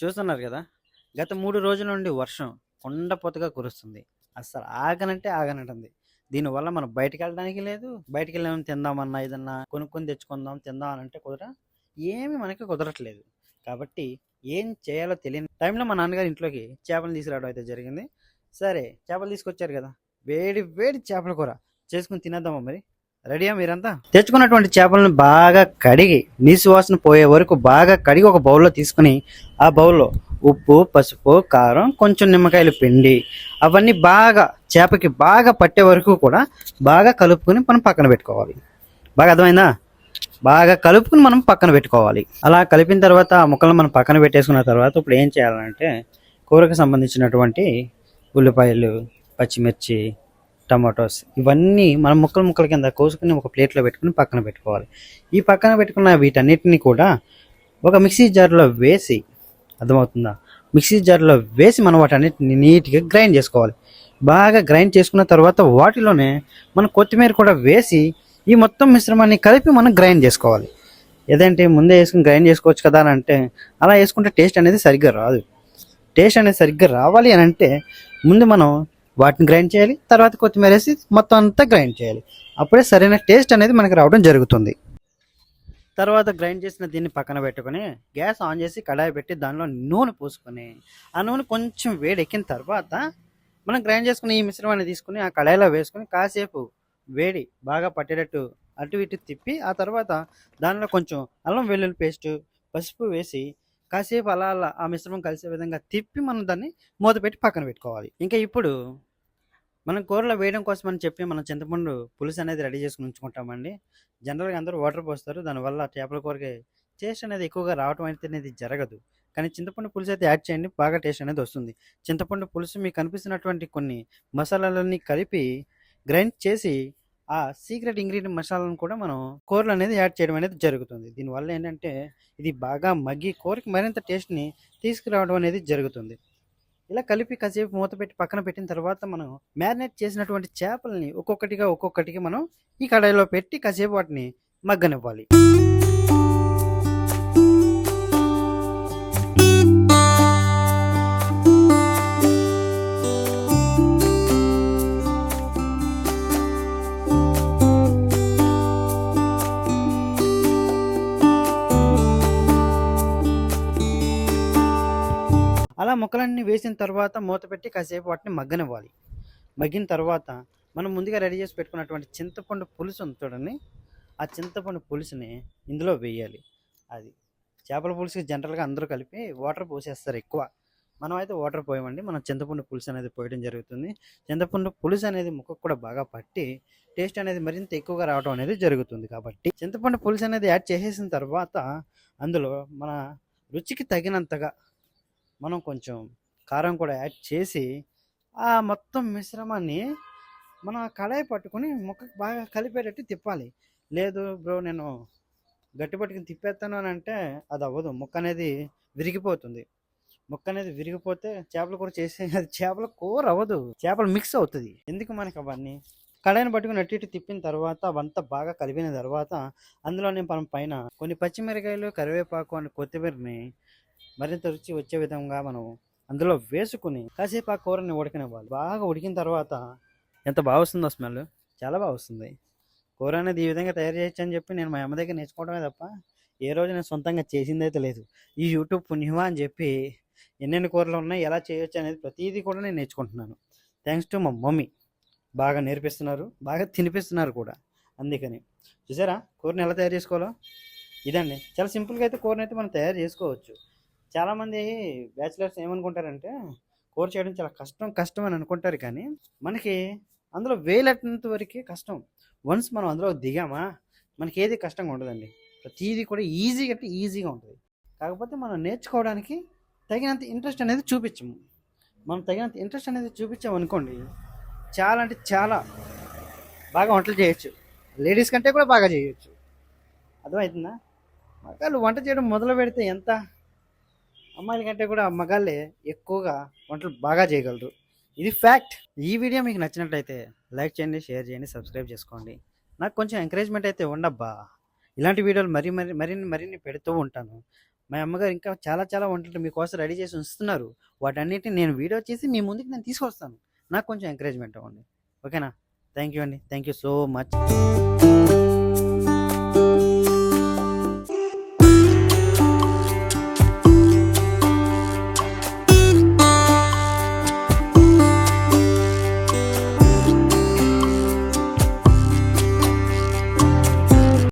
చూస్తున్నారు కదా! గత 3 రోజుల నుండి వర్షం కుండపోతగా కురుస్తుంది. అస్సలు ఆగనంటే ఆగనంటుంది. దీనివల్ల మనం బయటికెళ్ళడానికి లేదు. బయటికెళ్ళామని తిందామన్నా, ఏదన్నా కొనుక్కొని తెచ్చుకుందాం, తిందాం అనంటే ఏమి మనకి కుదరట్లేదు. కాబట్టి ఏం చేయాలో తెలియని టైంలో మా నాన్నగారు ఇంట్లోకి చేపలను తీసుకురావడం అయితే జరిగింది. సరే చేపలు తీసుకొచ్చారు కదా! వేడి వేడి చేపల కూర చేసుకొని తినేద్దామా మరి? రెడీయా మీరంతా? తెచ్చుకున్నటువంటి చేపలను బాగా కడిగి నీసు వాసన పోయే వరకు బాగా కడిగి ఒక బౌల్లో తీసుకుని ఆ బౌల్లో ఉప్పు, పసుపు, కారం, కొంచెం నిమ్మకాయలు పిండి అవన్నీ బాగా చేపకి బాగా పట్టే వరకు కూడా బాగా కలుపుకొని మనం పక్కన పెట్టుకోవాలి. బాగా అర్థమైందా? బాగా కలుపుకుని మనం పక్కన పెట్టుకోవాలి. అలా కలిపిన తర్వాత ఆ ముక్కలను మనం పక్కన పెట్టేసుకున్న తర్వాత ఇప్పుడు ఏం చేయాలంటే కూరకు సంబంధించినటువంటి ఉల్లిపాయలు, పచ్చిమిర్చి, టమాటోస్ ఇవన్నీ మనం ముక్కలు ముక్కల కింద కోసుకుని ఒక ప్లేట్లో పెట్టుకుని పక్కన పెట్టుకోవాలి. ఈ పక్కన పెట్టుకున్న వీటన్నిటిని కూడా ఒక మిక్సీ జార్లో వేసి, అర్థమవుతుందా, మిక్సీ జార్లో వేసి మనం వాటన్నిటిని నీట్గా గ్రైండ్ చేసుకోవాలి. బాగా గ్రైండ్ చేసుకున్న తర్వాత వాటిలోనే మనం కొత్తిమీర కూడా వేసి ఈ మొత్తం మిశ్రమాన్ని కలిపి మనం గ్రైండ్ చేసుకోవాలి. ఏదంటే ముందే వేసుకుని గ్రైండ్ చేసుకోవచ్చు కదా అని అంటే అలా వేసుకుంటే టేస్ట్ అనేది సరిగ్గా రాదు. టేస్ట్ అనేది సరిగ్గా రావాలి అని అంటే ముందు మనం వాటిని గ్రైండ్ చేయాలి, తర్వాత కొత్తిమీర వేసి మొత్తం అంతా గ్రైండ్ చేయాలి. అప్పుడే సరైన టేస్ట్ అనేది మనకి రావడం జరుగుతుంది. తర్వాత గ్రైండ్ చేసిన దీన్ని పక్కన పెట్టుకొని గ్యాస్ ఆన్ చేసి కడాయి పెట్టి దానిలో నూనె పోసుకొని ఆ నూనె కొంచెం వేడెక్కిన తర్వాత మనం గ్రైండ్ చేసుకుని ఈ మిశ్రమాన్ని తీసుకుని ఆ కడాయిలో వేసుకొని కాసేపు వేడి బాగా పట్టేటట్టు అటు ఇటు తిప్పి ఆ తర్వాత దానిలో కొంచెం అల్లం వెల్లుల్లి పేస్ట్, పసుపు వేసి కాసేపు అలా అలా ఆ మిశ్రమం కలిసే విధంగా తిప్పి మనం దాన్ని మూత పెట్టి పక్కన పెట్టుకోవాలి. ఇంకా ఇప్పుడు మనం కూరలో వేయడం కోసం అని చెప్పి మనం చింతపండు పులుసు అనేది రెడీ చేసుకుని ఉంచుకుంటామండి. జనరల్గా అందరూ వాటర్ పోస్తారు, దానివల్ల చేపల కూరకి టేస్ట్ అనేది ఎక్కువగా రావడం అయితే అనేది జరగదు. కానీ చింతపండు పులుసు అయితే యాడ్ చేయండి, బాగా టేస్ట్ అనేది వస్తుంది. చింతపండు పులుసు మీకు కనిపిస్తున్నటువంటి కొన్ని మసాలాలన్నీ కలిపి గ్రైండ్ చేసి ఆ సీక్రెట్ ఇంగ్రీడియంట్ మసాలాను కూడా మనం కూరలు అనేది యాడ్ చేయడం అనేది జరుగుతుంది. దీనివల్ల ఏంటంటే ఇది బాగా మగ్గి కూరకి మరింత టేస్ట్ని తీసుకురావడం అనేది జరుగుతుంది. ఇలా కలిపి కాసేపు మూత పెట్టి పక్కన పెట్టిన తర్వాత మనం మ్యారినేట్ చేసినటువంటి చేపలని ఒక్కొక్కటిగా మనం ఈ కడాయిలో పెట్టి కాసేపు వాటిని మగ్గనివ్వాలి. అలా ముక్కలన్నీ వేసిన తర్వాత మూత పెట్టి కాసేపు వాటిని మగ్గనివ్వాలి. మగ్గిన తర్వాత మనం ముందుగా రెడీ చేసి పెట్టుకున్నటువంటి చింతపండు పులుసు ఉంది చూడండి, ఆ చింతపండు పులుసుని ఇందులో వేయాలి. అది చేపల పులుసుకి జనరల్గా అందరూ కలిపి వాటర్ పోసేస్తారు ఎక్కువ. మనం అయితే వాటర్ పోయమండి, మనం చింతపండు పులుసు అనేది పోయడం జరుగుతుంది. చింతపండు పులుసు అనేది ముక్కకు కూడా బాగా పట్టి టేస్ట్ అనేది మరింత ఎక్కువగా రావడం అనేది జరుగుతుంది. కాబట్టి చింతపండు పులుసు అనేది యాడ్ చేసేసిన తర్వాత అందులో మన రుచికి తగినంతగా మనం కొంచెం కారం కూడా యాడ్ చేసి ఆ మొత్తం మిశ్రమాన్ని మనం కడాయి పట్టుకొని ముక్కకు బాగా కలిపేటట్టు తిప్పాలి. లేదు బ్రో నేను గట్టి పట్టుకుని తిప్పేస్తాను అని అంటే అది అవ్వదు, ముక్క అనేది విరిగిపోతుంది. ముక్క అనేది విరిగిపోతే చేపల కూర చేసే అది చేపల కూర అవ్వదు, చేపలు మిక్స్ అవుతుంది. ఎందుకు మనకి అవన్నీ? కడాయిని పట్టుకుని అటు ఇటు తిప్పిన తర్వాత అవంతా బాగా కలిపిన తర్వాత అందులోనే మనం పైన కొన్ని పచ్చిమిరకాయలు, కరివేపాకు అండ్ కొత్తిమీరని మరింత రుచి వచ్చే విధంగా మనం అందులో వేసుకుని కాసేపు ఆ కూరని ఉడకనివ్వాలి. బాగా ఉడికిన తర్వాత ఎంత బాగా వస్తుందో స్మెల్, చాలా బాగా వస్తుంది. కూర అనేది ఈ విధంగా తయారు చేయొచ్చు అని చెప్పి నేను మా అమ్మ దగ్గర నేర్చుకోవడమే తప్ప ఏ రోజు నేను సొంతంగా చేసిందైతే లేదు. ఈ యూట్యూబ్ పుణ్యమా అని చెప్పి ఎన్నెన్ని కూరలు ఉన్నాయి, ఎలా చేయొచ్చు అనేది ప్రతిదీ కూడా నేను నేర్చుకుంటున్నాను. థ్యాంక్స్ టు మా మమ్మీ, బాగా నేర్పిస్తున్నారు, బాగా తినిపిస్తున్నారు కూడా. అందుకని చూసారా కూరని ఎలా తయారు చేసుకోవాలో? ఇదండి, చాలా సింపుల్గా అయితే కూరని అయితే మనం తయారు చేసుకోవచ్చు. చాలామంది బ్యాచిలర్స్ ఏమనుకుంటారంటే కూర చేయడం చాలా కష్టం అని అనుకుంటారు, కానీ మనకి అందులో వేలట్టినంత వరకే కష్టం. వన్స్ మనం అందులో దిగామా మనకి ఏది కష్టంగా ఉండదండి. ప్రతిదీ కూడా ఈజీగా ఉంటుంది. కాకపోతే మనం నేర్చుకోవడానికి తగినంత ఇంట్రెస్ట్ అనేది చూపించము. మనం తగినంత ఇంట్రెస్ట్ అనేది చూపించామనుకోండి చాలా అంటే చాలా బాగా వంటలు చేయొచ్చు. లేడీస్ కంటే కూడా బాగా చేయొచ్చు. అర్థమవుతుందా? మగాళ్ళు వంట చేయడం మొదలు పెడితే ఎంత అమ్మాయిల కంటే కూడా మగాళ్ళే ఎక్కువగా వంటలు బాగా చేయగలరు. ఇది ఫ్యాక్ట్. ఈ వీడియో మీకు నచ్చినట్లయితే లైక్ చేయండి, షేర్ చేయండి, సబ్స్క్రైబ్ చేసుకోండి. నాకు కొంచెం ఎంకరేజ్మెంట్ అయితే ఉండబ్బా. ఇలాంటి వీడియోలు మరిన్ని పెడుతూ ఉంటాను. మా అమ్మగారు ఇంకా చాలా చాలా వంటలు మీకోసం రెడీ చేసి ఉంచుతున్నారు. వాటన్నిటిని నేను వీడియో చేసి మీ ముందుకు నేను తీసుకొస్తాను. నాకు కొంచెం ఎంకరేజ్మెంట్ అవ్వండి. ఓకేనా? థ్యాంక్ యూ అండి. Thank you so much.